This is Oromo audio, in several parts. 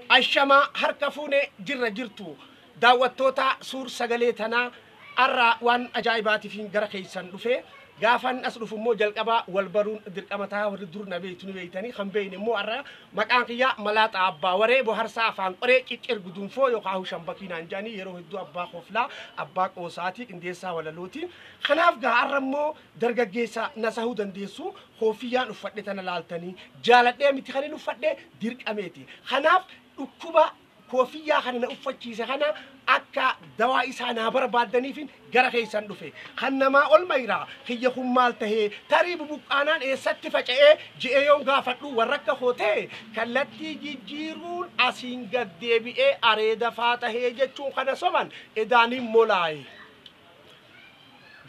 ashama harkafune jirra jirtu daawwattoota suur sagalee tana arra waan ajaa'ibaati fi gara keessan dhufe gaafan as dhufummoo jalqaba wal baruun dirqamataa warri dur na beeytu ni beeytanii kan beeyne immoo arra maqaan kiyya malaata abbaa waree boharsaa afaan qoree qiccir gudunfoo yookaan shambakiinaan jaanii yeroo hedduu abbaa qoflaa abbaa qoosaati qindeessaa walalooti kanaaf gaa arra immoo dargaggeessa nasahuu dandeessu koofiyyaan uffadhe tana laaltanii jaaladhee miti kan inni uffadhe dirqameeti kanaaf dhukkuba koofiyyaa kana na uffachiise kana akka dawaa isaa na barbaadaniif gara keessan dhufe kan namaa ol mayraa kiyya kun maal tahee tarii bubuqqaanaan eessatti faca'ee ji'ee yoon gaafadhu warrakka hootee kallattii jijjiiruun asiin gad deebi'ee areeda faa tahee jechuun kana soban edaaniin molaaye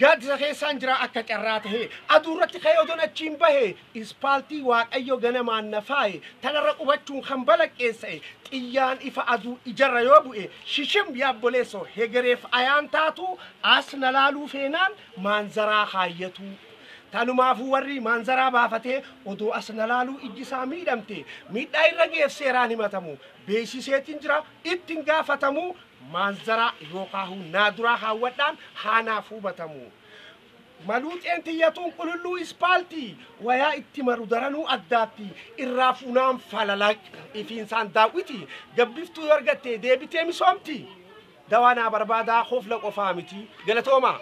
gaadisa keessaan jira akka carraa tahee aduurratti ka'ee odoon achiin bahee ispaaltii waaqayyo ganamaan nafaaye tanarra qubachuun kan balaqqeessa'e xiyyaan ifa aduu ijarra yoo bu'e shishim yaabboleessoo hegereef ayaan taatu as na laaluu feenaan maanzaraa haayyatu tanumaafuu warri maanzaraa baafatee odoo as na laaluu ijji isaa miidhamte miidhaa irra geef seeraan himatamu beeksiseetiin jira ittiin gaafatamu manzara yookaan naadura hawwadhaan haanaaf hubatamu maluuxeen tiyyatuun qulqulluu ispaaltii wayaa itti maru daranuu addaatti irraa fuunaan falalaq ifiinsaan daawwiti gabbiftuu argattee deebitee misoomti dawaanaa barbaadaa hofla qofaa miti galatooma